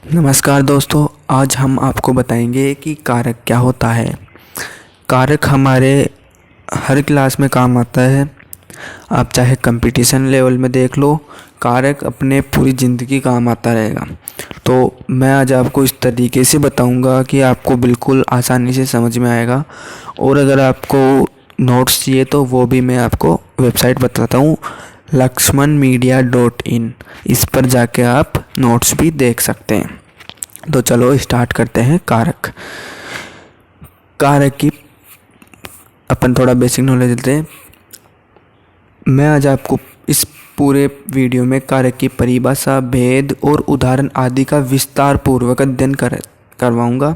नमस्कार दोस्तों, आज हम आपको बताएंगे कि कारक क्या होता है। कारक हमारे हर क्लास में काम आता है। आप चाहे कंपटीशन लेवल में देख लो, कारक अपने पूरी ज़िंदगी काम आता रहेगा। तो मैं आज आपको इस तरीके से बताऊंगा कि आपको बिल्कुल आसानी से समझ में आएगा। और अगर आपको नोट्स चाहिए तो वो भी मैं आपको वेबसाइट बताता हूँ, lakshmanmedia.in। इस पर जाके आप नोट्स भी देख सकते हैं। तो चलो स्टार्ट करते हैं। कारक की अपन थोड़ा बेसिक नॉलेज लेते हैं। मैं आज आपको इस पूरे वीडियो में कारक की परिभाषा, भेद और उदाहरण आदि का विस्तार पूर्वक अध्ययन करवाऊंगा।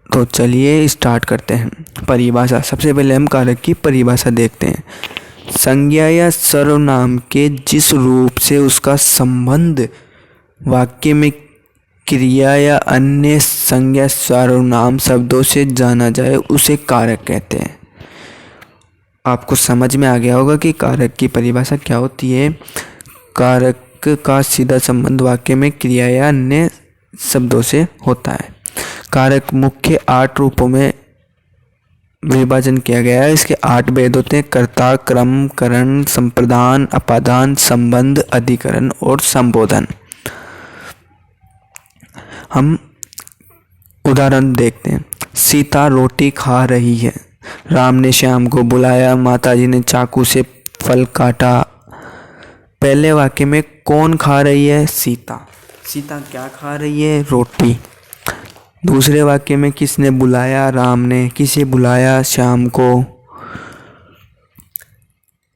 तो चलिए स्टार्ट करते हैं। परिभाषा, सबसे पहले हम कारक की परिभाषा देखते हैं। संज्ञा या सर्वनाम के जिस रूप से उसका संबंध वाक्य में क्रिया या अन्य संज्ञा सर्वनाम शब्दों से जाना जाए उसे कारक कहते हैं। आपको समझ में आ गया होगा कि कारक की परिभाषा क्या होती है। कारक का सीधा संबंध वाक्य में क्रिया या अन्य शब्दों से होता है। कारक मुख्य 8 रूपों में विभाजन किया गया है। इसके 8 भेद होते हैं: कर्ता, क्रम, करण, संप्रदान, अपादान, संबंध, अधिकरण और संबोधन। हम उदाहरण देखते हैं। सीता रोटी खा रही है। राम ने श्याम को बुलाया। माताजी ने चाकू से फल काटा। पहले वाक्य में कौन खा रही है? सीता। सीता क्या खा रही है? रोटी। दूसरे वाक्य में किसने बुलाया? राम ने। किसे बुलाया? श्याम को।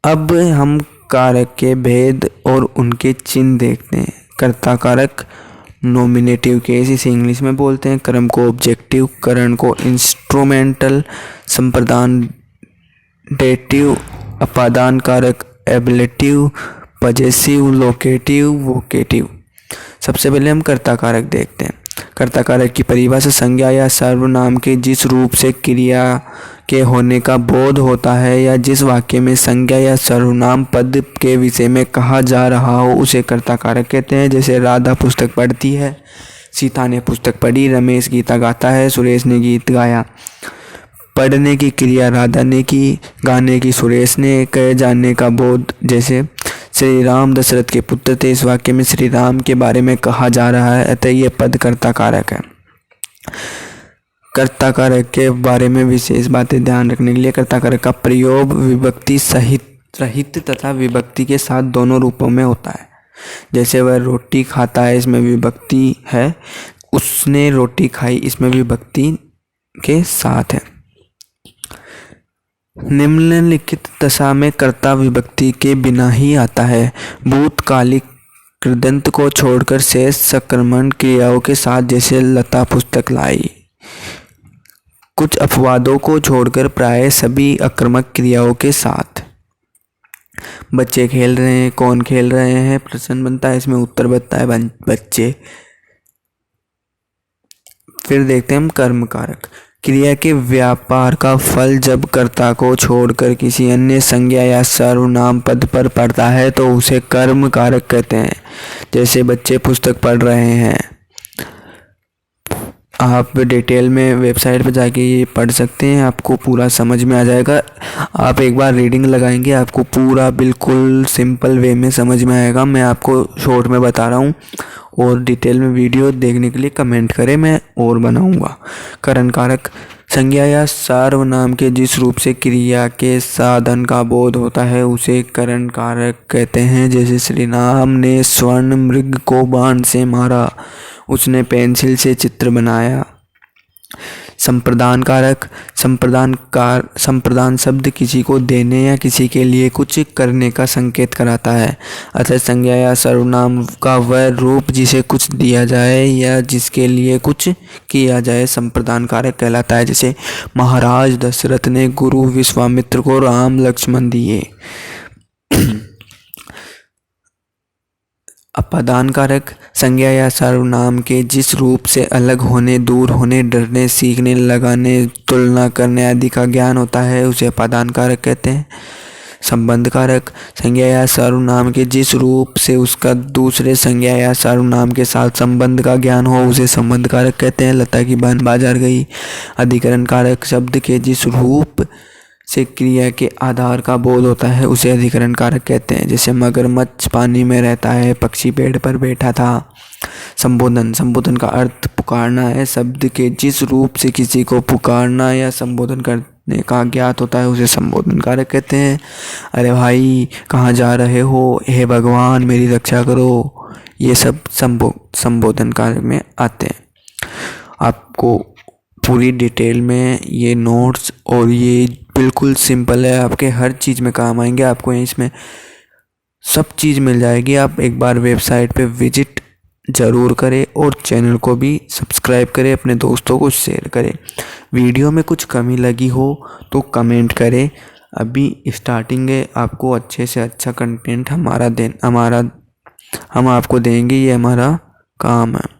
अब हम कारक के भेद और उनके चिन्ह देखते हैं। कर्ता कारक नॉमिनेटिव केस, इसे इंग्लिश में बोलते हैं। क्रम को ऑब्जेक्टिव, करण को इंस्ट्रूमेंटल, संप्रदान डेटिव, अपादान कारक एब्लेटिव, पजेसिव, लोकेटिव, वोकेटिव। सबसे पहले हम कर्ता कारक देखते हैं। कर्ता कारक की परिभाषा, संज्ञा या सर्वनाम के जिस रूप से क्रिया के होने का बोध होता है या जिस वाक्य में संज्ञा या सर्वनाम पद के विषय में कहा जा रहा हो उसे कर्ता कारक कहते हैं। जैसे राधा पुस्तक पढ़ती है, सीता ने पुस्तक पढ़ी, रमेश गीता गाता है, सुरेश ने गीत गाया। पढ़ने की क्रिया राधा ने की, गाने की सुरेश ने, कहे जाने का बोध, जैसे श्री राम दशरथ के पुत्र थे, इस वाक्य में श्री राम के बारे में कहा जा रहा है, अतः ये पद कर्ता कारक है। कर्ता कारक के बारे में विशेष बातें ध्यान रखने के लिए, कर्ता कारक का प्रयोग विभक्ति सहित रहित तथा विभक्ति के साथ दोनों रूपों में होता है। जैसे वह रोटी खाता है, इसमें विभक्ति है। उसने रोटी खाई, इसमें विभक्ति के साथ है। निम्नलिखित दशा में कर्ता विभक्ति के बिना ही आता है। भूतकालिक कृदंत को छोड़कर शेष सकर्मक क्रियाओं के साथ, जैसे लता पुस्तक लाई। कुछ अपवादों को छोड़कर प्राय सभी आक्रामक क्रियाओं के साथ। बच्चे खेल रहे हैं, कौन खेल रहे हैं प्रश्न बनता है, इसमें उत्तर बनता है बच्चे। फिर देखते हैं हम कर्म कारक। क्रिया के व्यापार का फल जब कर्ता को छोड़कर किसी अन्य संज्ञा या सर्वनाम पद पर पड़ता है तो उसे कर्म कारक कहते हैं। जैसे बच्चे पुस्तक पढ़ रहे हैं। आप डिटेल में वेबसाइट पर जाके ये पढ़ सकते हैं, आपको पूरा समझ में आ जाएगा। आप एक बार रीडिंग लगाएंगे, आपको पूरा बिल्कुल सिंपल वे में समझ में आएगा। मैं आपको शॉर्ट में बता रहा हूँ, और डिटेल में वीडियो देखने के लिए कमेंट करें, मैं और बनाऊंगा। करण कारक, संज्ञा या सर्वनाम के जिस रूप से क्रिया के साधन का बोध होता है उसे करण कारक कहते हैं। जैसे श्री राम ने स्वर्ण मृग को बाण से मारा, उसने पेंसिल से चित्र बनाया। संप्रदान कारक, संप्रदान शब्द किसी को देने या किसी के लिए कुछ करने का संकेत कराता है। अतः संज्ञा या सर्वनाम का वह रूप जिसे कुछ दिया जाए या जिसके लिए कुछ किया जाए संप्रदान कारक कहलाता है। जैसे महाराज दशरथ ने गुरु विश्वामित्र को राम लक्ष्मण दिए। अपादान कारक, संज्ञा या सर्वनाम के जिस रूप से अलग होने, दूर होने, डरने, सीखने, लगाने, तुलना करने आदि का ज्ञान होता है उसे अपादान कारक कहते हैं। संबंध कारक संज्ञा या सर्वनाम के जिस रूप से उसका दूसरे संज्ञा या सर्वनाम के साथ संबंध का ज्ञान हो उसे संबंध कारक कहते हैं। लता की बहन बाजार गई। अधिकरण कारक शब्द के जिस रूप से क्रिया के आधार का बोध होता है उसे अधिकरण कारक कहते हैं। जैसे मगरमच्छ पानी में रहता है, पक्षी पेड़ पर बैठा था। संबोधन, संबोधन का अर्थ पुकारना है। शब्द के जिस रूप से किसी को पुकारना या संबोधन करने का ज्ञात होता है उसे संबोधन कारक कहते हैं। अरे भाई कहाँ जा रहे हो, हे भगवान मेरी रक्षा करो, ये सब संबोधन कारक में आते हैं। आपको पूरी डिटेल में ये नोट्स और ये बिल्कुल सिंपल है, आपके हर चीज़ में काम आएंगे। आपको इसमें सब चीज़ मिल जाएगी। आप एक बार वेबसाइट पे विजिट ज़रूर करें और चैनल को भी सब्सक्राइब करें, अपने दोस्तों को शेयर करें। वीडियो में कुछ कमी लगी हो तो कमेंट करें। अभी स्टार्टिंग है, आपको अच्छे से अच्छा कंटेंट हम आपको देंगे, ये हमारा काम है।